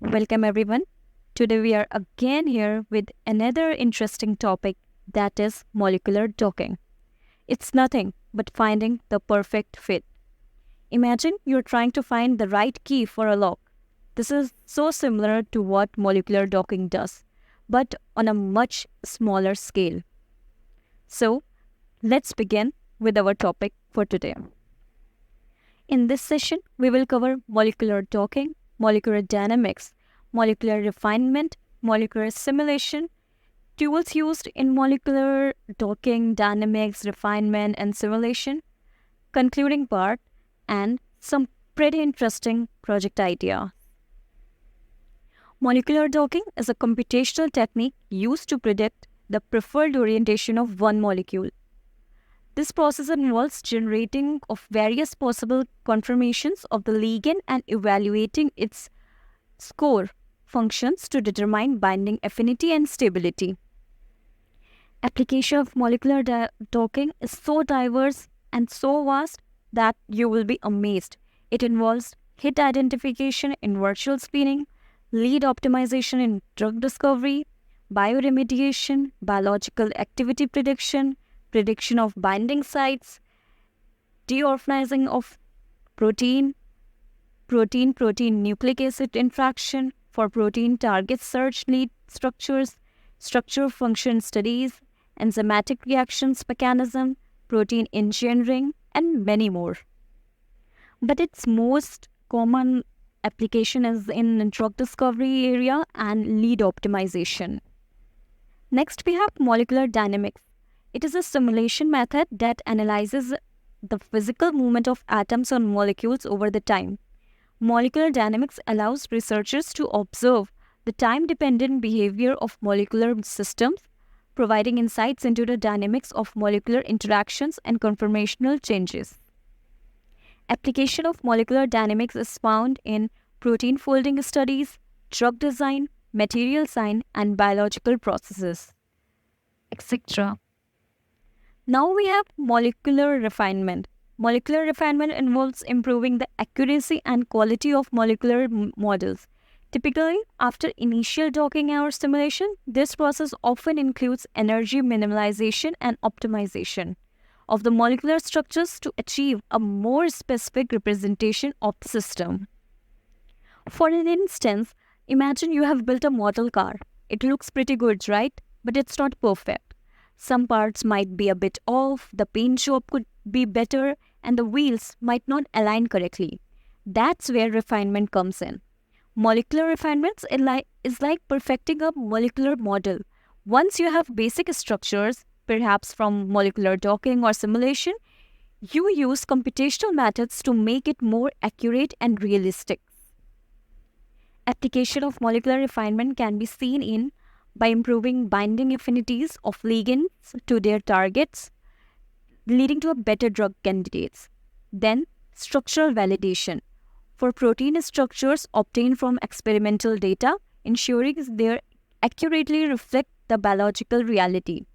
Welcome everyone. Today we are again here with another interesting topic that is molecular docking. It's nothing but finding the perfect fit. Imagine you're trying to find the right key for a lock. This is so similar to what molecular docking does, but on a much smaller scale. So, let's begin with our topic for today. In this session, we will cover molecular docking, molecular dynamics, molecular refinement, molecular simulation, tools used in molecular docking, dynamics, refinement, and simulation, concluding part, and some pretty interesting project idea. Molecular docking is a computational technique used to predict the preferred orientation of one molecule. This process involves generating of various possible conformations of the ligand and evaluating its score functions to determine binding affinity and stability. Application of molecular docking is so diverse and so vast that you will be amazed. It involves hit identification in virtual screening, lead optimization in drug discovery, bioremediation, biological activity prediction, prediction of binding sites, deorphanizing of protein, protein-protein nucleic acid interaction for protein target search lead structures, structure function studies, enzymatic reactions mechanism, protein engineering, and many more. But its most common application is in drug discovery area and lead optimization. Next, we have molecular dynamics. It is a simulation method that analyzes the physical movement of atoms on molecules over the time. Molecular dynamics allows researchers to observe the time-dependent behavior of molecular systems, providing insights into the dynamics of molecular interactions and conformational changes. Application of molecular dynamics is found in protein folding studies, drug design, material science, and biological processes, etc. Now we have molecular refinement. Molecular refinement involves improving the accuracy and quality of molecular models. Typically, after initial docking or simulation, this process often includes energy minimalization and optimization of the molecular structures to achieve a more specific representation of the system. For an instance, imagine you have built a model car. It looks pretty good, right? But it's not perfect. Some parts might be a bit off, the paint job could be better, and the wheels might not align correctly. That's where refinement comes in. Molecular refinements is like perfecting a molecular model. Once you have basic structures, perhaps from molecular docking or simulation, you use computational methods to make it more accurate and realistic. Application of molecular refinement can be seen in by improving binding affinities of ligands to their targets, leading to a better drug candidates. Then, structural validation for protein structures obtained from experimental data, ensuring they accurately reflect the biological reality.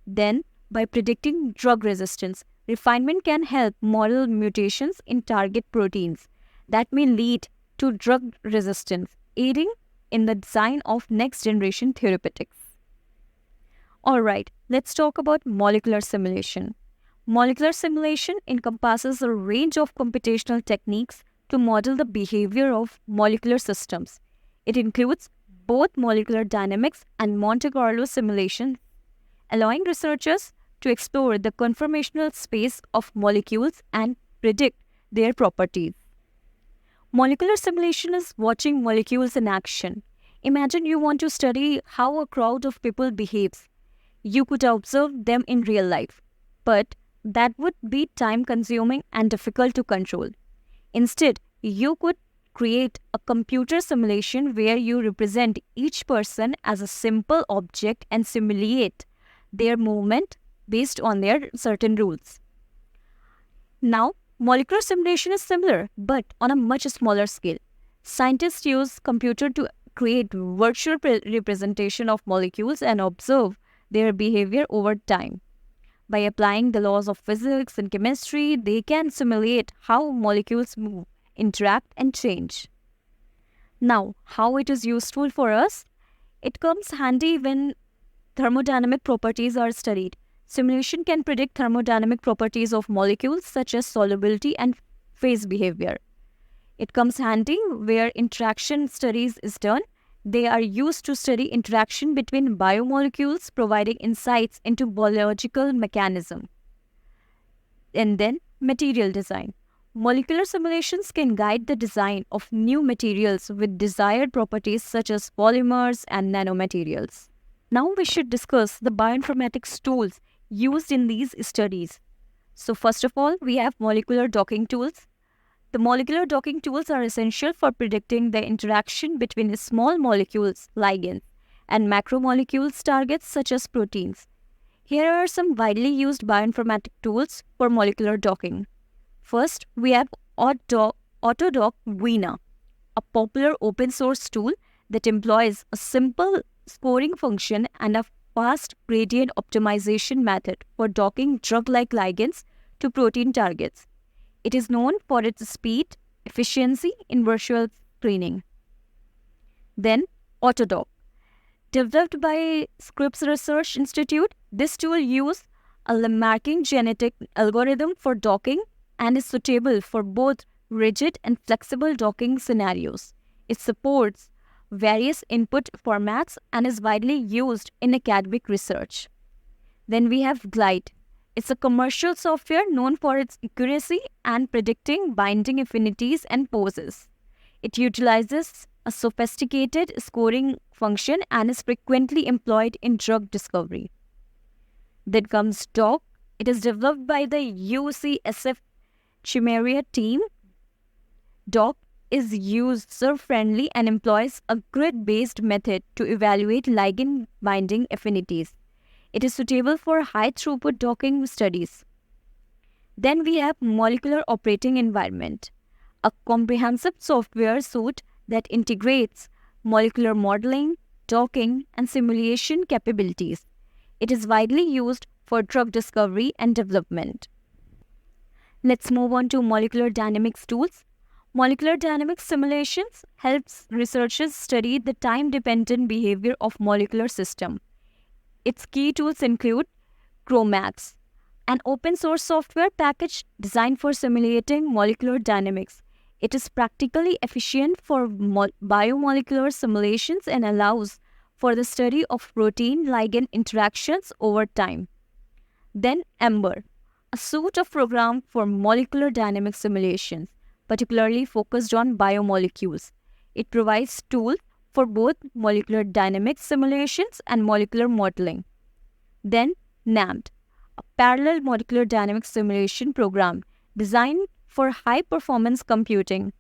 Then, by predicting drug resistance, refinement can help model mutations in target proteins that may lead to drug resistance, aiding in the design of next-generation therapeutics. Alright, let's talk about molecular simulation. Molecular simulation encompasses a range of computational techniques to model the behavior of molecular systems. It includes both molecular dynamics and Monte Carlo simulation, allowing researchers to explore the conformational space of molecules and predict their properties. Molecular simulation is watching molecules in action. Imagine you want to study how a crowd of people behaves. You could observe them in real life, but that would be time-consuming and difficult to control. Instead, you could create a computer simulation where you represent each person as a simple object and simulate their movement based on their certain rules. Now, molecular simulation is similar, but on a much smaller scale. Scientists use computer to create virtual representation of molecules and observe their behavior over time. By applying the laws of physics and chemistry, they can simulate how molecules move, interact, and change. Now, how it is useful for us? It comes handy when thermodynamic properties are studied. Simulation can predict thermodynamic properties of molecules such as solubility and phase behavior. It comes handy where interaction studies is done. They are used to study interaction between biomolecules, providing insights into biological mechanism. And then material design. Molecular simulations can guide the design of new materials with desired properties such as polymers and nanomaterials. Now we should discuss the bioinformatics tools used in these studies. So first of all, we have molecular docking tools. The molecular docking tools are essential for predicting the interaction between small molecules, ligands, and macromolecules targets such as proteins. Here are some widely used bioinformatic tools for molecular docking. First, we have Autodock Vina, a popular open source tool that employs a simple scoring function and a fast gradient optimization method for docking drug-like ligands to protein targets. It is known for its speed, efficiency in virtual screening. Then, Autodock. Developed by Scripps Research Institute, this tool uses a Lamarckian genetic algorithm for docking and is suitable for both rigid and flexible docking scenarios. It supports various input formats and is widely used in academic research. Then we have Glide. It's a commercial software known for its accuracy and predicting binding affinities and poses. It utilizes a sophisticated scoring function and is frequently employed in drug discovery. Then comes Dock. It is developed by the UCSF Chimeria team. Dock is user-friendly and employs a grid-based method to evaluate ligand binding affinities. It is suitable for high-throughput docking studies. Then we have Molecular Operating Environment, a comprehensive software suite that integrates molecular modeling, docking, and simulation capabilities. It is widely used for drug discovery and development. Let's move on to molecular dynamics tools. Molecular dynamics simulations helps researchers study the time-dependent behavior of molecular system. Its key tools include GROMACS, an open-source software package designed for simulating molecular dynamics. It is practically efficient for biomolecular simulations and allows for the study of protein-ligand interactions over time. Then EMBER, a suite of programs for molecular dynamic simulations, particularly focused on biomolecules. It provides tools for both molecular dynamics simulations and molecular modeling. Then NAMD, a parallel molecular dynamics simulation program designed for high-performance computing.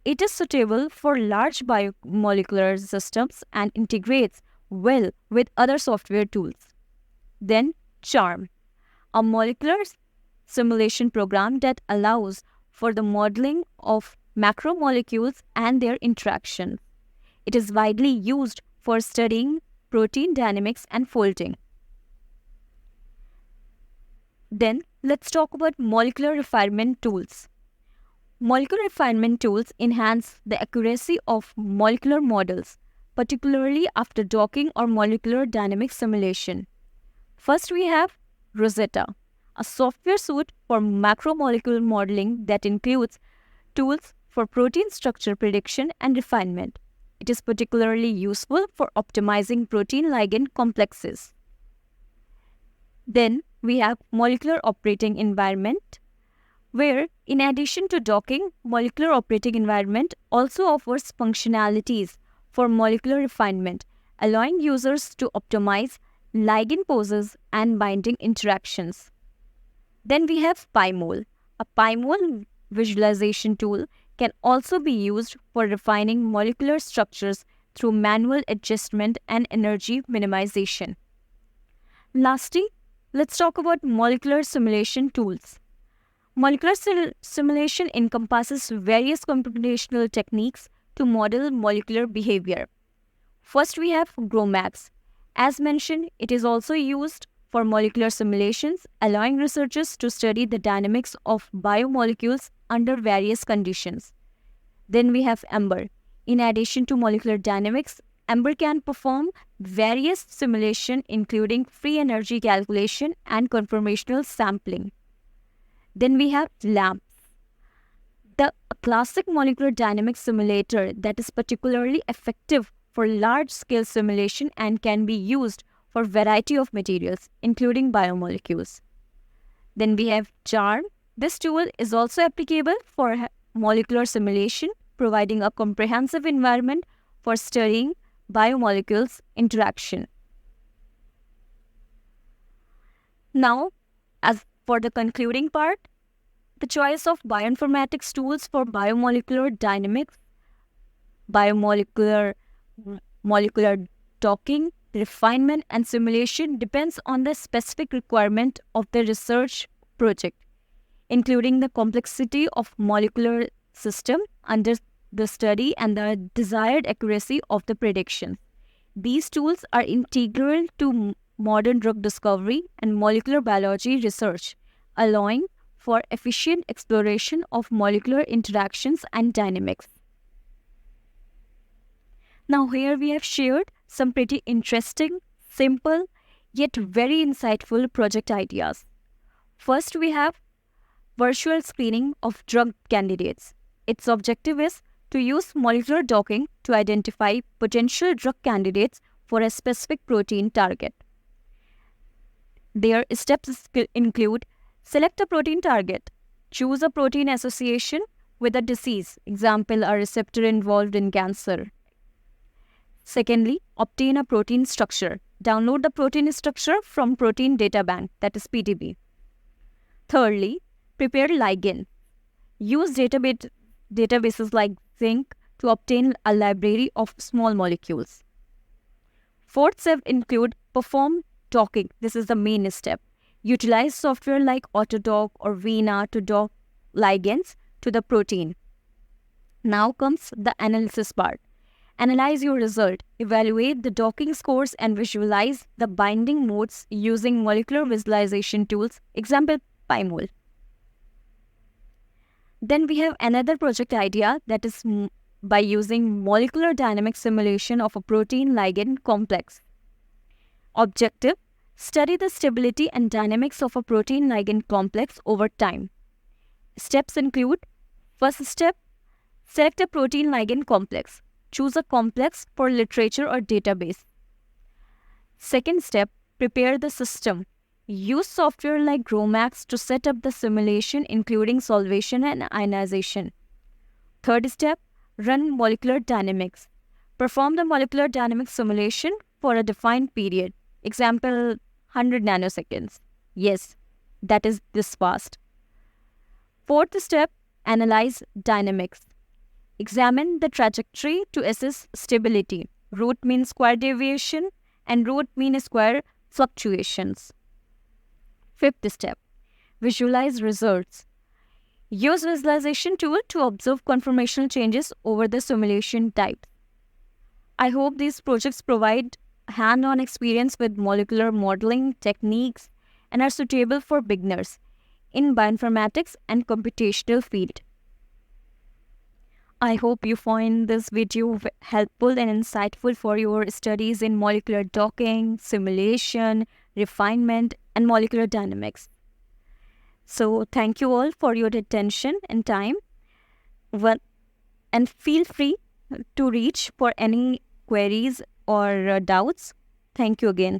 It is suitable for large biomolecular systems and integrates well with other software tools. Then CHARM, a molecular simulation program that allows for the modeling of macromolecules and their interactions. It is widely used for studying protein dynamics and folding. Then, let's talk about molecular refinement tools. Molecular refinement tools enhance the accuracy of molecular models, particularly after docking or molecular dynamic simulation. First, we have Rosetta, a software suite for macromolecular modeling that includes tools for protein structure prediction and refinement. It is particularly useful for optimizing protein-ligand complexes. Then we have Molecular Operating Environment, where in addition to docking, Molecular Operating Environment also offers functionalities for molecular refinement, allowing users to optimize ligand poses and binding interactions. Then we have PyMole. A PyMole visualization tool can also be used for refining molecular structures through manual adjustment and energy minimization. Lastly, let's talk about molecular simulation tools. Molecular simulation encompasses various computational techniques to model molecular behavior. First, we have GROMACS. As mentioned, it is also used for molecular simulations, allowing researchers to study the dynamics of biomolecules under various conditions. Then we have EMBER. In addition to molecular dynamics, Ember can perform various simulation including free energy calculation and conformational sampling. Then we have LAMP, the classic molecular dynamics simulator that is particularly effective for large-scale simulation and can be used for variety of materials, including biomolecules. Then we have CHARM. This tool is also applicable for molecular simulation, providing a comprehensive environment for studying biomolecules interaction. Now, as for the concluding part, the choice of bioinformatics tools for biomolecular dynamics, biomolecular molecular docking, refinement, and simulation depends on the specific requirement of the research project, including the complexity of molecular system under the study and the desired accuracy of the prediction. These tools are integral to modern drug discovery and molecular biology research, allowing for efficient exploration of molecular interactions and dynamics. Now here we have shared some pretty interesting, simple, yet very insightful project ideas. First, we have virtual screening of drug candidates. Its objective is to use molecular docking to identify potential drug candidates for a specific protein target. Their steps include: select a protein target, choose a protein association with a disease, example, a receptor involved in cancer. Secondly, obtain a protein structure. Download the protein structure from Protein Data Bank, that is PDB. Thirdly, prepare ligand. Use databases like Zinc to obtain a library of small molecules. Fourth step include perform docking. This is the main step. Utilize software like Autodock or Veena to dock ligands to the protein. Now comes the analysis part. Analyze your result, evaluate the docking scores, and visualize the binding modes using molecular visualization tools, example PyMol. Then we have another project idea, that is by using molecular dynamic simulation of a protein ligand complex. Objective: study the stability and dynamics of a protein ligand complex over time. Steps include: first step, select a protein ligand complex. Choose a complex for literature or database. Second step, prepare the system. Use software like GROMACS to set up the simulation, including solvation and ionization. Third step, run molecular dynamics. Perform the molecular dynamics simulation for a defined period. Example, 100 nanoseconds. Yes, that is this fast. Fourth step, analyze dynamics. Examine the trajectory to assess stability, root mean square deviation, and root mean square fluctuations. Fifth step, visualize results. Use visualization tool to observe conformational changes over the simulation type. I hope these projects provide hand-on experience with molecular modeling techniques and are suitable for beginners in bioinformatics and computational field. I hope you find this video helpful and insightful for your studies in molecular docking, simulation, refinement, and molecular dynamics. So thank you all for your attention and time. And feel free to reach for any queries or doubts. Thank you again.